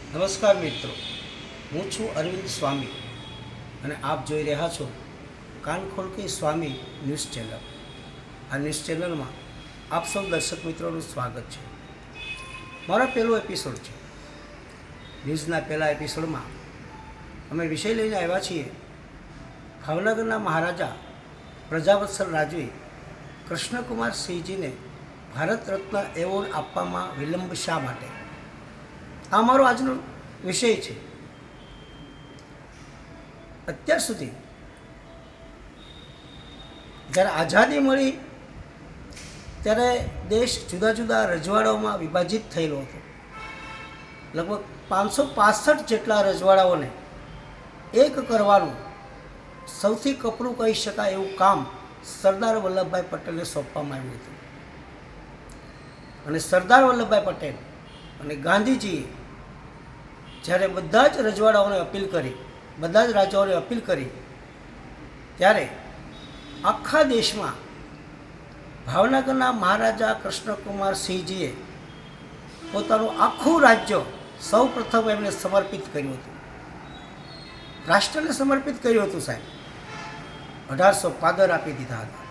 નમસ્કાર મિત્રો, હું છું અરવિંદ સ્વામી અને આપ જોઈ રહ્યા છો કાન ખોલ કે સ્વામી ન્યૂઝ ચેનલ. આ ન્યૂઝ ચેનલમાં આપ સૌ દર્શક મિત્રોનું સ્વાગત છે. મારો પહેલો એપિસોડ છે. ન્યૂઝના પહેલા એપિસોડમાં અમે વિષય લઈને આવ્યા છીએ ભાવનગરના મહારાજા પ્રજાવત્સલ રાજવી કૃષ્ણકુમાર સિંહજીને ભારત રત્ન એવોર્ડ આપવામાં વિલંબ શા માટે? આ મારો આજનો વિષય છે. અત્યાર સુધી જ્યારે આઝાદી મળી ત્યારે દેશ જુદા જુદા રજવાડાઓમાં વિભાજિત થયેલો હતો. લગભગ 565 જેટલા રજવાડાઓને એક કરવાનું સૌથી કપરું કહી શકાય એવું કામ સરદાર વલ્લભભાઈ પટેલને સોંપવામાં આવ્યું હતું. અને સરદાર વલ્લભભાઈ પટેલ અને ગાંધીજીએ જ્યારે બધા જ રજવાડાઓને અપીલ કરી, બધા જ રાજાઓને અપીલ કરી, ત્યારે આખા દેશમાં ભાવનગરના મહારાજા કૃષ્ણકુમાર સિંહજીએ પોતાનું આખું રાજ્ય સૌ પ્રથમ એમને સમર્પિત કર્યું હતું. રાષ્ટ્રને સમર્પિત કર્યું હતું સાહેબ. 1800 પાદર આપી દીધા હતા.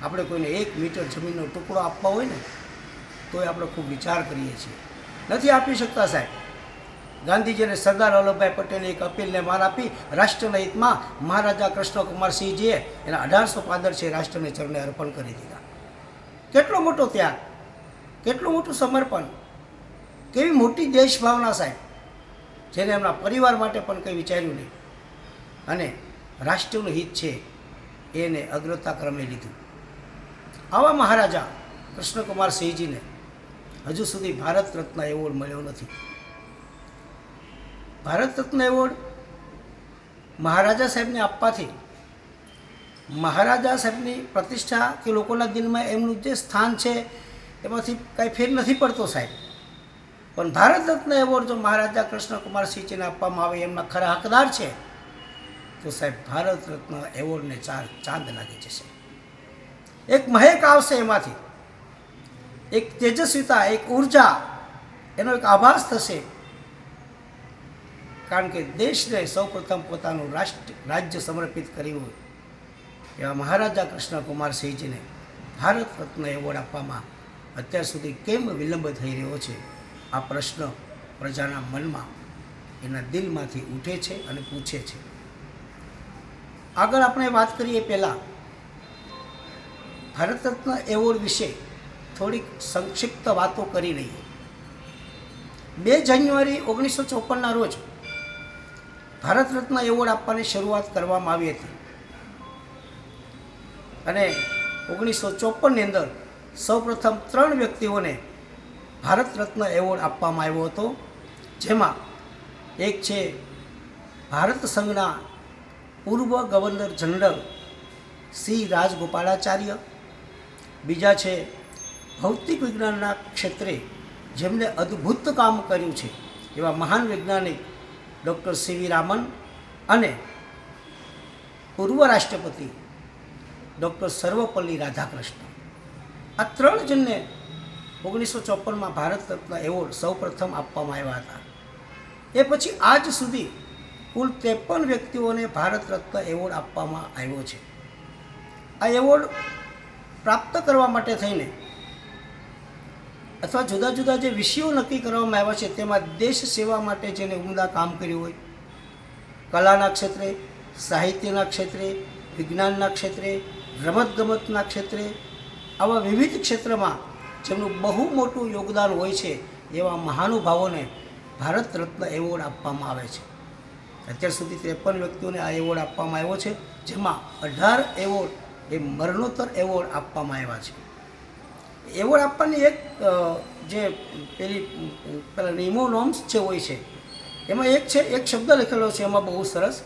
આપણે કોઈને 1 મીટર જમીનનો ટુકડો આપવા હોય ને તોય આપણે ખૂબ વિચાર કરીએ છીએ, નથી આપી શકતા સાહેબ. ગાંધીજી અને સરદાર વલ્લભભાઈ પટેલે એક અપીલને માન આપી રાષ્ટ્રના હિતમાં મહારાજા કૃષ્ણકુમાર સિંહજીએ એના 1800 પાદર છે રાષ્ટ્રને ચરણે અર્પણ કરી દીધા. કેટલો મોટો ત્યાગ, કેટલું મોટું સમર્પણ, કેવી મોટી દેશભાવના સાહેબ, જેને એમના પરિવાર માટે પણ કંઈ વિચાર્યું નહીં અને રાષ્ટ્રનું હિત છે એને અગ્રતા ક્રમે લીધું. આવા મહારાજા કૃષ્ણકુમાર સિંહજીને હજુ સુધી ભારત રત્ન એવોર્ડ મળ્યો નથી. ભારત રત્ન એવોર્ડ મહારાજા સાહેબને આપવાથી મહારાજા સાહેબની પ્રતિષ્ઠા કે લોકોના દિલમાં એમનું જે સ્થાન છે એમાંથી કાંઈ ફેર નથી પડતો સાહેબ. પણ ભારત રત્ન એવોર્ડ જો મહારાજા કૃષ્ણકુમાર સિંહજીને આપવામાં આવે, એમના ખરા હકદાર છે, તો સાહેબ ભારત રત્ન એવોર્ડને 4 ચાંદ લાગી જશે. એક મહેક આવશે એમાંથી, એક તેજસ્વીતા, એક ઉર્જા, એનો એક આભાસ થશે. કારણ કે દેશને સૌપ્રથમ પોતાનું રાજ્ય સમર્પિત કર્યું હોય એવા મહારાજા કૃષ્ણકુમાર સિંહજીને ભારત રત્ન એવોર્ડ આપવામાં અત્યાર સુધી કેમ વિલંબ થઈ રહ્યો છે? આ પ્રશ્ન પ્રજાના મનમાં, એના દિલમાંથી ઉઠે છે અને પૂછે છે. આગળ આપણે વાત કરીએ પહેલાં ભારત રત્ન એવોર્ડ વિશે થોડીક સંક્ષિપ્ત વાતો કરી લઈએ. 2 જાન્યુઆરી 1954ના રોજ ભારત રત્ન એવોર્ડ આપવાની શરૂઆત કરવામાં આવી હતી અને 1954ની અંદર સૌપ્રથમ 3 વ્યક્તિઓને ભારત રત્ન એવોર્ડ આપવામાં આવ્યો હતો. જેમાં એક છે ભારત સંઘના પૂર્વ ગવર્નર જનરલ શ્રી રાજગોપાલાચાર્ય, બીજા છે ભૌતિક વિજ્ઞાનના ક્ષેત્રે જેમણે અદ્ભુત કામ કર્યું છે એવા મહાન વૈજ્ઞાનિક ડૉક્ટર સીવી રામન અને પૂર્વ રાષ્ટ્રપતિ ડૉક્ટર સર્વપલ્લી રાધાકૃષ્ણ. આ 3 જણને 1954માં ભારત રત્ન એવોર્ડ સૌપ્રથમ આપવામાં આવ્યા હતા. એ પછી આજ સુધી કુલ 53 વ્યક્તિઓને ભારત રત્ન એવોર્ડ આપવામાં આવ્યો છે. આ એવોર્ડ પ્રાપ્ત કરવા માટે થઈને અથવા જુદા જુદા જે વિષયો નક્કી કરવામાં આવ્યા છે તેમાં દેશ સેવા માટે જેને ઉમદા કામ કર્યું હોય, કલાના ક્ષેત્રે, સાહિત્યના ક્ષેત્રે, વિજ્ઞાનના ક્ષેત્રે, રમતગમતના ક્ષેત્રે, આવા વિવિધ ક્ષેત્રમાં જેમનું બહુ મોટું યોગદાન હોય છે એવા મહાનુભાવોને ભારત રત્ન એવોર્ડ આપવામાં આવે છે. અત્યાર સુધી 53 વ્યક્તિઓને આ એવોર્ડ આપવામાં આવ્યો છે, જેમાં 18 એવોર્ડ એ મરણોત્તર એવોર્ડ આપવામાં આવ્યા છે. એવોર્ડ આપવાની એક જે પેલા નિયમો નોર્મ્સ જે હોય છે એમાં એક શબ્દ લખેલો છે એમાં બહુ સરસ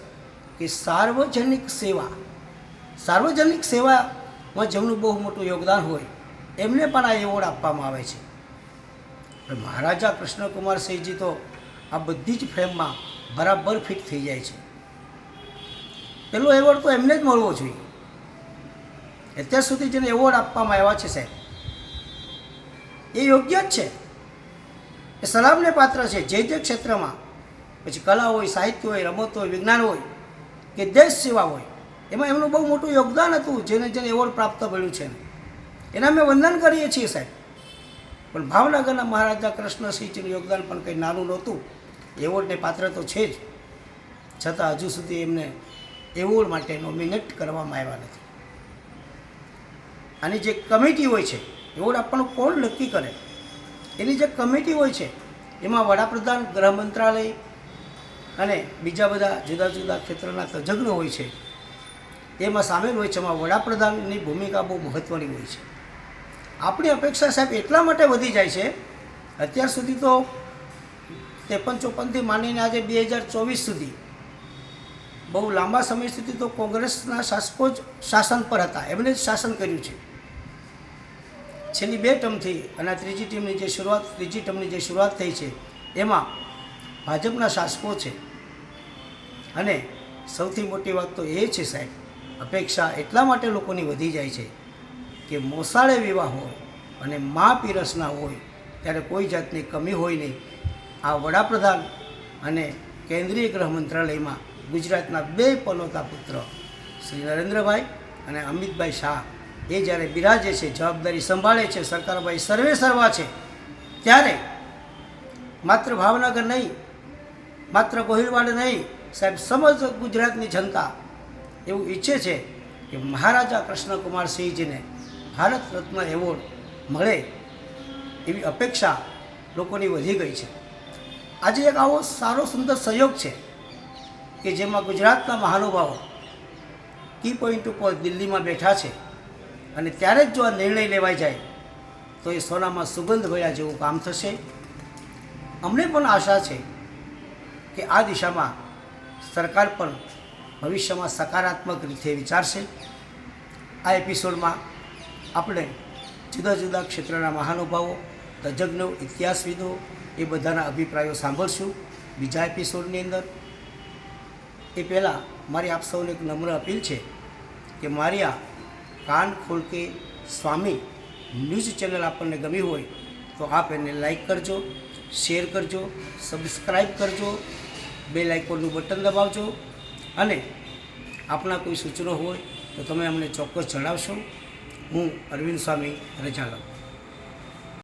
કે સાર્વજનિક સેવા. સાર્વજનિક સેવામાં જેમનું બહુ મોટું યોગદાન હોય એમને પણ આ એવોર્ડ આપવામાં આવે છે. મહારાજા કૃષ્ણકુમાર સિંહજી તો આ બધી જ ફ્રેમમાં બરાબર ફિટ થઈ જાય છે. પેલો એવોર્ડ તો એમને જ મળવો જોઈએ. અત્યાર સુધી જેને એવોર્ડ આપવામાં આવ્યા છે સાહેબ, એ યોગ્ય જ છે. એ સલામને પાત્ર છે. જે ક્ષેત્રમાં, પછી કલા હોય, સાહિત્ય હોય, રમત હોય, વિજ્ઞાન હોય કે દેશ સેવા હોય, એમાં એમનું બહુ મોટું યોગદાન હતું. જેને એવોર્ડ પ્રાપ્ત મળ્યું છે એના અમે વંદન કરીએ છીએ સાહેબ. પણ ભાવનગરના મહારાજા કૃષ્ણસિંહજીનું યોગદાન પણ કંઈ નાનું નહોતું. એવોર્ડને પાત્ર તો છે જ, છતાં હજુ સુધી એમને એવોર્ડ માટે નોમિનેટ કરવામાં આવ્યા નથી. આની જે કમિટી હોય છે, એવોર્ડ આપવાનું કોણ નક્કી કરે, એની જે કમિટી હોય છે એમાં વડાપ્રધાન, ગૃહ મંત્રાલય અને બીજા બધા જુદા જુદા ક્ષેત્રના તજજ્ઞો હોય છે, એમાં સામેલ હોય છે. એમાં વડાપ્રધાનની ભૂમિકા બહુ મહત્ત્વની હોય છે. આપણી અપેક્ષા સાહેબ એટલા માટે વધી જાય છે, અત્યાર સુધી તો 53-54થી માંડીને આજે 2024 સુધી બહુ લાંબા સમય સુધી તો કોંગ્રેસના શાસકો જ શાસન પર હતા, એમણે જ શાસન કર્યું છે. છેલ્લી 2 ટર્મથી અને ત્રીજી ટર્મની જે શરૂઆત થઈ છે એમાં ભાજપના શાસકો છે. અને સૌથી મોટી વાત તો એ છે સાહેબ, અપેક્ષા એટલા માટે લોકોની વધી જાય છે કે મોસાળે વિવાહ હોય અને મા પીરસના હોય ત્યારે કોઈ જાતની કમી હોય નહીં. આ વડાપ્રધાન અને કેન્દ્રીય ગૃહ મંત્રાલયમાં ગુજરાતના 2 પનોતા પુત્ર શ્રી નરેન્દ્રભાઈ અને અમિતભાઈ શાહ એ જ્યારે બિરાજે છે, જવાબદારી સંભાળે છે, સરકારભાઈ સર્વે સર્વા છે, ત્યારે માત્ર ભાવનગર નહીં, માત્ર ગોહિલવાડ નહીં સાહેબ, સમગ્ર ગુજરાતની જનતા એવું ઈચ્છે છે કે મહારાજા કૃષ્ણકુમારસિંહજીને ભારત રત્ન એવોર્ડ મળે એવી અપેક્ષા લોકોની વધી ગઈ છે. આજે એક આવો સારો સુંદર સહયોગ છે કે જેમાં ગુજરાતના મહાનુભાવો કી પોઈન્ટ ઉપર દિલ્હીમાં બેઠા છે અને ત્યારે જ જો આ નિર્ણય લેવાઈ જાય તો એ સોનામાં સુગંધ ભર્યા જેવું કામ થશે. અમને પણ આશા છે કે આ દિશામાં સરકાર પણ ભવિષ્યમાં સકારાત્મક રીતે વિચારશે. આ એપિસોડમાં આપણે જુદા જુદા ક્ષેત્રના મહાનુભાવો, તજજ્ઞો, ઇતિહાસવિદો એ બધાના અભિપ્રાયો સાંભળશું બીજા એપિસોડની અંદર. એ પહેલાં મારી આપ સૌને એક નમ્ર અપીલ છે કે મારી આ કાન ખોલ કે સ્વામી ન્યૂઝ ચેનલ આપણને ગમી હોય તો આપ એને લાઈક કરજો, શેર કરજો, સબસ્ક્રાઈબ કરજો, બેલ આઇકોનનું બટન દબાવજો અને આપના કોઈ સૂચનો હોય તો તમે અમને ચોક્કસ જણાવશો. હું અરવિંદ સ્વામી રજા લઉં.